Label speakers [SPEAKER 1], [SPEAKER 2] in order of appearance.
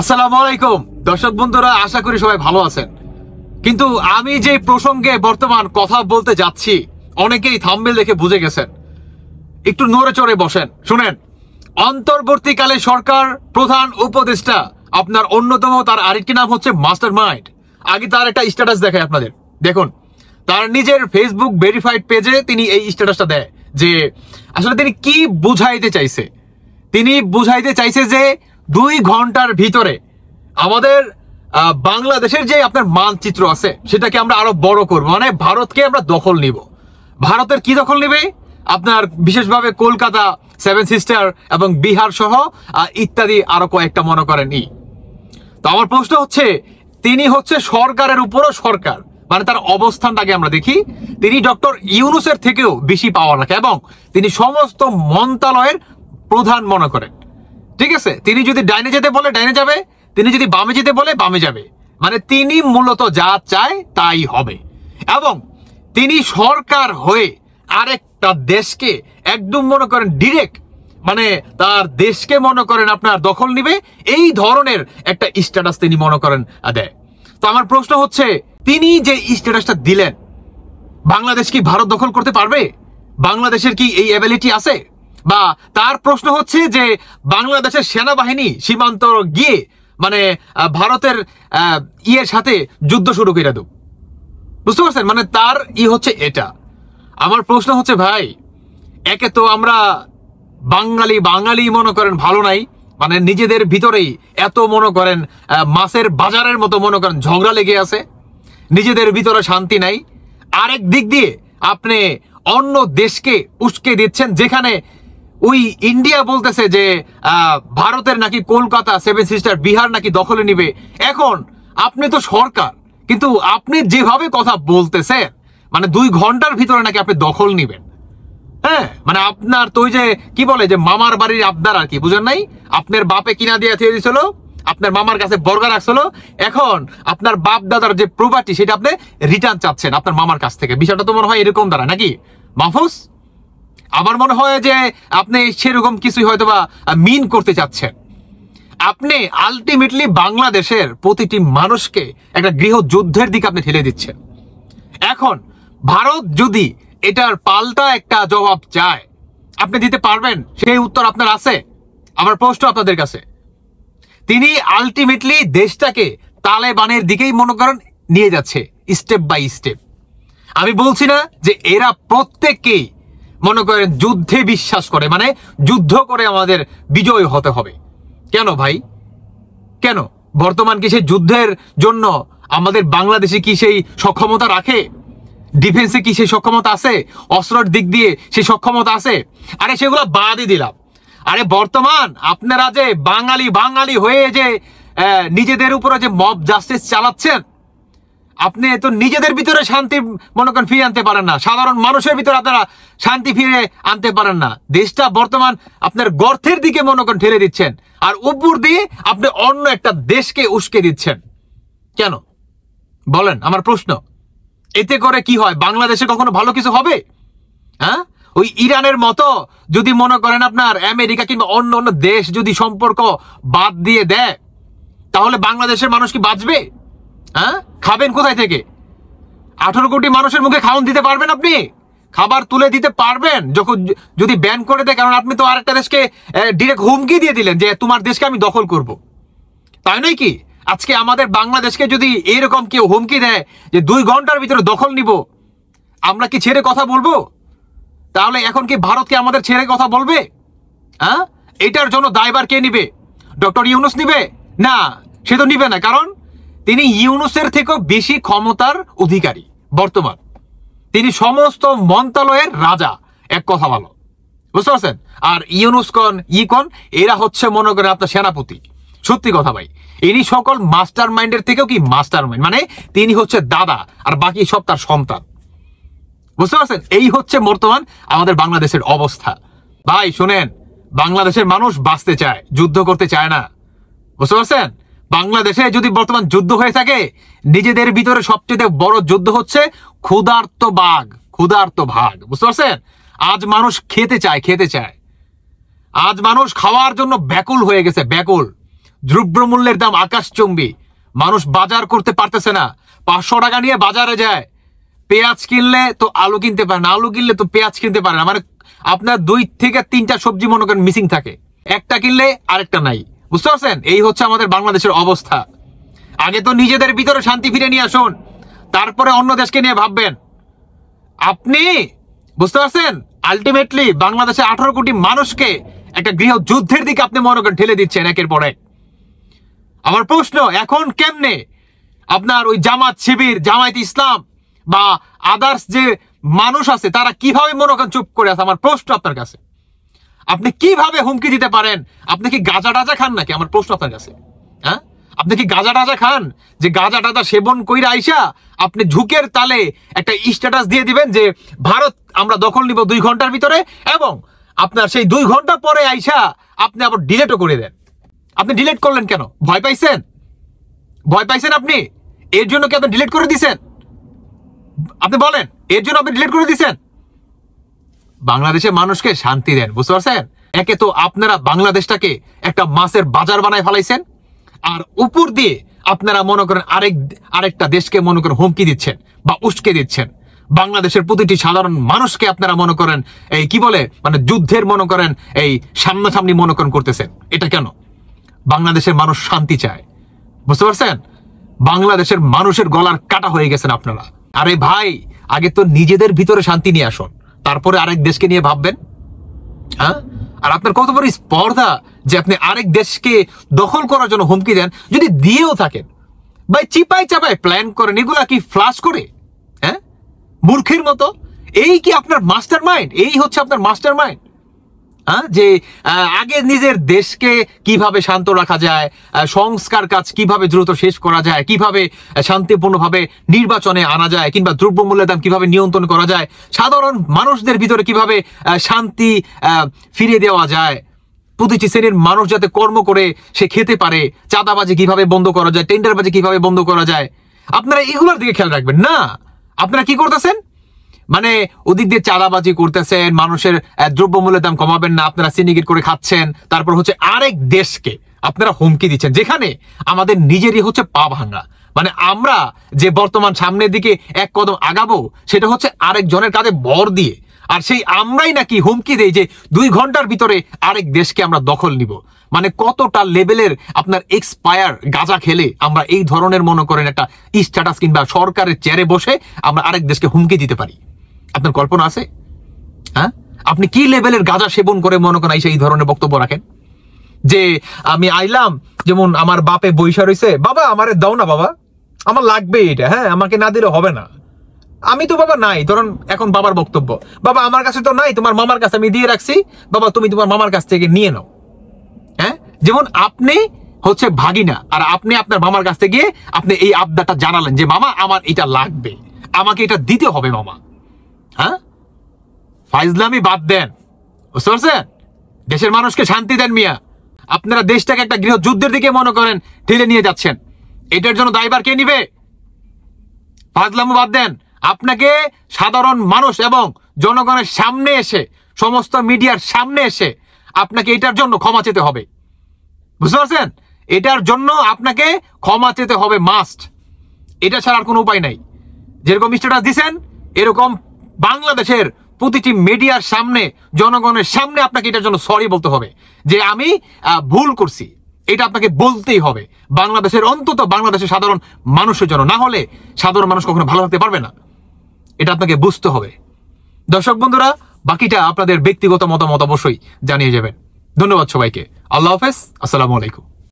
[SPEAKER 1] আসসালামু আলাইকুম দর্শক বন্ধুরা, আশা করি সবাই ভালো আছেন। কিন্তু আমি যে প্রসঙ্গে বর্তমান কথা বলতে যাচ্ছি অনেকেই থাম্বনেল দেখে বুঝে গেছেন। একটু নড়ে চড়ে বসেন, শুনেন। অন্তর্বর্তীকালে সরকার প্রধান উপদেষ্টা আপনার অন্যতম, তার আরেকটি নাম হচ্ছে মাস্টার মাইন্ড। আগে তার একটা স্ট্যাটাস দেখায় আপনাদের, দেখুন। তার নিজের ফেসবুক ভেরিফাইড পেজে তিনি এই স্ট্যাটাসটা দেয় যে আসলে তিনি কি বুঝাইতে চাইছে। তিনি বুঝাইতে চাইছে যে 2 ঘন্টার ভিতরে আমাদের বাংলাদেশের যে আপনার মানচিত্র আছে সেটাকে আমরা আরো বড় করব, মানে ভারতকে আমরা দখল নিব। ভারতের কি দখল নেবে? আপনার বিশেষভাবে কলকাতা, 7 সিস্টার এবং বিহার সহ ইত্যাদি আরো কয়েকটা মনে করেন। তো আমার প্রশ্ন হচ্ছে, তিনি হচ্ছে সরকারের উপরও সরকার, মানে তার অবস্থানটাকে আমরা দেখি। তিনি ডক্টর ইউনূসের থেকেও বেশি পাওয়ার রাখে এবং তিনি সমস্ত মন্ত্রণালয়ের প্রধান মনে করেন। ঠিক আছে, তিনি যদি ডাইনে যেতে বলে ডাইনে যাবে, তিনি যদি বামে যেতে বলে বামে যাবে, মানে তিনি মূলত যা চায় তাই হবে। এবং তিনি সরকার হয়ে আরেকটা দেশকে একদম মনে করেন ডিরেক্ট, মানে তার দেশকে মনে করেন আপনার দখল নিবে, এই ধরনের একটা স্ট্যাটাস তিনি মনে করেন দেয়। তো আমার প্রশ্ন হচ্ছে, তিনি যে স্ট্যাটাসটা দিলেন, বাংলাদেশ কি ভারত দখল করতে পারবে? বাংলাদেশের কি এই অ্যাবিলিটি আছে? বা তার প্রশ্ন হচ্ছে যে বাংলাদেশের সেনাবাহিনী সীমান্ত গিয়ে মানে ভারতের ইয়ের সাথে যুদ্ধ শুরু করে দেব, বুঝতে পারছেন? মানে তার হচ্ছে এটা। আমার প্রশ্ন হচ্ছে, ভাই, একে তো আমরা বাঙালি মনে করেন ভালো নাই, মানে নিজেদের ভিতরেই এত মনে করেন মাছের বাজারের মতো মনে করেন ঝগড়া লেগে আছে, নিজেদের ভিতরে শান্তি নাই। আরেক দিক দিয়ে আপনি অন্য দেশকে উস্কে দিচ্ছেন, যেখানে ওই ইন্ডিয়া বলতেছে যে ভারতের নাকি কলকাতা, 7 সিস্টার বিহার নাকি দখলে নিবে। এখন আপনি তো সরকার, কিন্তু আপনি যেভাবে কথা বলতেছেন, মানে 2 ঘন্টার ভিতরে নাকি আপনি দখল নিবেন। হ্যাঁ, মানে আপনার তো ওই যে কি বলে যে মামার বাড়ির আবদার আর কি, বুঝেন নাই? আপনার বাপে কিনা দিয়ে থিয়ে দিছিল, আপনার মামার কাছে বর্গা রাখছিল, এখন আপনার বাপ দাদার যে প্রপার্টি সেটা আপনি রিটার্ন চাচ্ছেন আপনার মামার কাছ থেকে। বিষয়টা তো মনে হয় এরকম দ্বারা নাকি মাহফুজ? আমার মনে হয় যে আপনি সেরকম কিছুই হয়তো বা মিন করতে চাচ্ছেন। আপনি আলটিমেটলি বাংলাদেশের প্রতিটি মানুষকে একটা গৃহযুদ্ধের দিকে আপনি ঠেলে দিচ্ছেন। এখন ভারত যদি এটার পাল্টা একটা জবাব চায়, আপনি দিতে পারবেন? সেই উত্তর আপনার আছে? আমার প্রশ্ন আপনাদের কাছে। তিনি আলটিমেটলি দেশটাকে তালেবানের দিকেই মনে করেন নিয়ে যাচ্ছে স্টেপ বাই স্টেপ। আমি বলছি না যে এরা প্রত্যেককেই মনে করেন যুদ্ধে বিশ্বাস করে, মানে যুদ্ধ করে আমাদের বিজয় হতে হবে। কেন ভাই, কেন? বর্তমান কি সেই যুদ্ধের জন্য আমাদের বাংলাদেশে কি সেই সক্ষমতা রাখে? ডিফেন্সে কি সেই সক্ষমতা আছে? অস্ত্রের দিক দিয়ে সেই সক্ষমতা আছে? আরে সেগুলো বাদই দিলাম। আরে বর্তমান আপনারা যে বাঙালি হয়ে যে নিজেদের উপরে যে মব জাস্টিস চালাচ্ছেন, আপনি তো নিজেদের ভিতরে শান্তি মনে করেন ফিরে আনতে পারেন না, সাধারণ মানুষের ভিতরে আপনারা শান্তি ফিরে আনতে পারেন না। দেশটা বর্তমান আপনার গর্তের দিকে মনে করেন ঠেলে দিচ্ছেন, আর উপর দিয়ে আপনি অন্য একটা দেশকে উস্কে দিচ্ছেন। কেন বলেন, আমার প্রশ্ন। এতে করে কি হয়? বাংলাদেশে কখনো ভালো কিছু হবে? হ্যাঁ, ওই ইরানের মতো যদি মনে করেন আপনার আমেরিকা কিংবা অন্য অন্য দেশ যদি সম্পর্ক বাদ দিয়ে দেয়, তাহলে বাংলাদেশের মানুষ কি বাঁচবে? হ্যাঁ, খাবেন কোথায় থেকে? 18 কোটি মানুষের মুখে খাওয়ান দিতে পারবেন? আপনি খাবার তুলে দিতে পারবেন যখন যদি ব্যান করে দেয়? কারণ আপনি তো আরেকটা দেশকে ডিরেক্ট হুমকি দিয়ে দিলেন যে তোমার দেশকে আমি দখল করব, তাই নয় কি? আজকে আমাদের বাংলাদেশকে যদি এরকম কেউ হুমকি দেয় যে 2 ঘন্টার ভিতরে দখল নিব, আমরা কি ছেড়ে কথা বলবো? তাহলে এখন কি ভারতকে আমাদের ছেড়ে কথা বলবে? হ্যাঁ, এটার জন্য দায়ভার কে নিবে? ডক্টর ইউনূস নিবে? না, সে তো নিবে না, কারণ তিনি ইউনূসের থেকেও বেশি ক্ষমতার অধিকারী বর্তমান। তিনি সমস্ত মন্ত্রণালয়ের রাজা, এক কথা ভালো, বুঝতে পারছেন? আর ইউনূস কন এরা হচ্ছে মনে করেন আপনার সেনাপতি। সত্যি কথা ভাই, ইনি সকল মাস্টার মাইন্ডের থেকেও কি মাস্টার মাইন্ড, মানে তিনি হচ্ছে দাদা আর বাকি সব তার সন্তান, বুঝতে পারছেন? এই হচ্ছে বর্তমান আমাদের বাংলাদেশের অবস্থা। ভাই শুনেন, বাংলাদেশের মানুষ বাঁচতে চায়, যুদ্ধ করতে চায় না, বুঝতে পারছেন? বাংলাদেশে যদি বর্তমান যুদ্ধ হয়ে থাকে, নিজেদের ভিতরে সবচেয়ে বড় যুদ্ধ হচ্ছে ক্ষুধার্ত ভাগ, বুঝতে পারছেন? আজ মানুষ খেতে চায়, আজ মানুষ খাওয়ার জন্য ব্যাকুল হয়ে গেছে, ব্যাকুল। দ্রব্যমূল্যের দাম আকাশচুম্বী, মানুষ বাজার করতে পারতেছে না, 500 টাকা নিয়ে বাজারে যায়, পেঁয়াজ কিনলে তো আলু কিনতে পারে না, আলু কিনলে তো পেঁয়াজ কিনতে পারে না, মানে আপনার 2 থেকে 3টা সবজি মনে করেন মিসিং থাকে, একটা কিনলে আরেকটা নাই। বুঝতে পারছেন? এই হচ্ছে আমাদের বাংলাদেশের অবস্থা। আগে তো নিজেদের ভিতরে শান্তি ফিরে নিয়ে আসুন, তারপরে অন্য দেশকে নিয়ে ভাববেন। আপনি বুঝতে পারছেন, আলটিমেটলি বাংলাদেশে 18 কোটি মানুষকে একটা গৃহযুদ্ধের দিকে আপনি মনে করেন ঠেলে দিচ্ছেন একের পর এক। আমার প্রশ্ন, এখন কেমনে আপনার ওই জামাত শিবির, জামায়াত ইসলাম বা আদার্স যে মানুষ আছে তারা কিভাবে মনে করেন চুপ করে আছে? আমার প্রশ্ন আপনার কাছে, আপনি কিভাবে হুমকি দিতে পারেন? আপনি কি গাঁজা টাজা খান নাকি? আমার প্রশ্ন আপনার কাছে, হ্যাঁ, আপনি কি গাঁজা টাজা খান? যে গাঁজা টাজা সেবন কইরা আইসা আপনি ঝুঁকের তালে একটা স্ট্যাটাস দিয়ে দিবেন যে ভারত আমরা দখল নিব 2 ঘন্টার ভিতরে, এবং আপনার সেই 2 ঘন্টা পরে আইসা আপনি আবার ডিলেটও করে দেন। আপনি ডিলেট করলেন কেন? ভয় পাইছেন? ভয় পাইছেন আপনি? এর জন্য কি আপনি ডিলেট করে দিছেন? আপনি বলেন, এর জন্য আপনি ডিলেট করে দিছেন? বাংলাদেশের মানুষকে শান্তি দেন। বুঝতে পারছেন? একে তো আপনারা বাংলাদেশটাকে একটা মাছের বাজার বানায় ফেলাইছেন, আর উপর দিয়ে আপনারা মনে করেন আরেকটা দেশকে মনে করেন হুমকি দিচ্ছেন বা উস্কে দিচ্ছেন। বাংলাদেশের প্রতিটি সাধারণ মানুষকে আপনারা মনে করেন এই কি বলে মানে যুদ্ধের মনে করেন এই সামনাসামনি মনে করেন করতেছেন। এটা কেন? বাংলাদেশের মানুষ শান্তি চায়। বুঝতে পারছেন? বাংলাদেশের মানুষের গলার কাটা হয়ে গেছেন আপনারা। আরে ভাই, আগে তো নিজেদের ভিতরে শান্তি নিয়ে আসুন, তারপরে আরেক দেশকে নিয়ে ভাববেন। হ্যাঁ, আর আপনার কত বড় স্পর্ধা যে আপনি আরেক দেশকে দখল করার জন্য হুমকি দেন। যদি দিয়েও থাকেন ভাই, চিপাই চাপাই প্ল্যান করেন, এগুলা কি ফ্লাশ করে? হ্যাঁ, মূর্খের মতো। এই কি আপনার মাস্টার মাইন্ড? এই হচ্ছে আপনার মাস্টার মাইন্ড? হ্যাঁ, যে আগে নিজের দেশকে কিভাবে শান্ত রাখা যায়, সংস্কার কাজ কিভাবে দ্রুত শেষ করা যায়, কিভাবে শান্তিপূর্ণভাবে নির্বাচনে আনা যায়, কিংবা দ্রব্যমূল্যের দাম কিভাবে নিয়ন্ত্রণ করা যায়, সাধারণ মানুষদের ভিতরে কিভাবে শান্তি ফিরিয়ে দেওয়া যায়, প্রতিটি শ্রেণীর মানুষ যাতে কর্ম করে সে খেতে পারে, চাঁদাবাজি কিভাবে বন্ধ করা যায়, টেন্ডারবাজি কিভাবে বন্ধ করা যায়, আপনারা এগুলোর দিকে খেয়াল রাখবেন না। আপনারা কি করতেছেন? মানে ওদিক দিয়ে চাঁদাবাজি করতেছেন, মানুষের দ্রব্যমূল্যের দাম কমাবেন না, আপনারা সিন্ডিকেট করে খাচ্ছেন, তারপর হচ্ছে আরেক দেশকে আপনারা হুমকি দিচ্ছেন, যেখানে আমাদের নিজেরই হচ্ছে পা ভাঙা। মানে আমরা যে বর্তমান সামনের দিকে এক কদম আগাবো, সেটা হচ্ছে আরেকজনের কাঁধে ভর দিয়ে, আর সেই আমরাই নাকি হুমকি দেই যে 2 ঘন্টার ভিতরে আরেক দেশকে আমরা দখল নিব। মানে কতটা লেভেলের আপনার এক্সপায়ার গাঁজা খেলে আমরা এই ধরনের মনে করেন একটা স্ট্যাটাস কিংবা সরকারের চেয়ারে বসে আমরা আরেক দেশকে হুমকি দিতে পারি? আপনার কল্পনা আছে? হ্যাঁ, আপনি কি লেভেলের গাঁজা সেবন করে মনে করেন এই ধরনের বক্তব্য রাখেন যে আমি আইলাম, যেমন আমার বাপে বৈশা রয়েছে, বাবা আমারে দাও না বাবা, আমার লাগবে এটা, হ্যাঁ আমাকে না দিলে হবে না, আমি তো বাবা নাই। ধরুন এখন বাবার বক্তব্য, বাবা আমার কাছে তো নাই, তোমার মামার কাছে আমি দিয়ে রাখছি, বাবা তুমি তোমার মামার কাছ থেকে নিয়ে নাও। হ্যাঁ, যেমন আপনি হচ্ছে ভাগিনা, আর আপনি আপনার মামার কাছে গিয়ে আপনি এই আবদারটা জানালেন যে মামা আমার এটা লাগবে, আমাকে এটা দিতে হবে মামা। হ্যাঁ, ফাইজলামি বাদ দেন। বুঝতে পারছেন? দেশের মানুষকে শান্তি দেন মিয়া। আপনারা দেশটাকে একটা গৃহযুদ্ধের দিকে মনে করেন ঠেলে নিয়ে যাচ্ছেন। এটার জন্য দায়ভার কে নিবে? ফাজলামি বাদ দেন। আপনাকে সাধারণ মানুষ এবং জনগণের সামনে এসে, সমস্ত মিডিয়ার সামনে এসে আপনাকে এটার জন্য ক্ষমা চেতে হবে। বুঝতে পারছেন? এটার জন্য আপনাকে ক্ষমা চেতে হবে মাস্ট। এটা ছাড়া আর কোনো উপায় নাই। যেরকম স্ট্যাটাস দিছেন, এরকম বাংলাদেশের প্রতিটি মিডিয়ার সামনে, জনগণের সামনে আপনাকে এটার জন্য সরি বলতে হবে যে আমি ভুল করছি। এটা আপনাকে বলতেই হবে বাংলাদেশের, অন্তত বাংলাদেশের সাধারণ মানুষের জন্য। না হলে সাধারণ মানুষ কখনো ভালো থাকতে পারবে না। এটা আপনাকে বুঝতে হবে। দর্শক বন্ধুরা, বাকিটা আপনাদের ব্যক্তিগত মতামত অবশ্যই জানিয়ে যাবেন। ধন্যবাদ সবাইকে। আল্লাহ হাফেজ। আসসালামু আলাইকুম।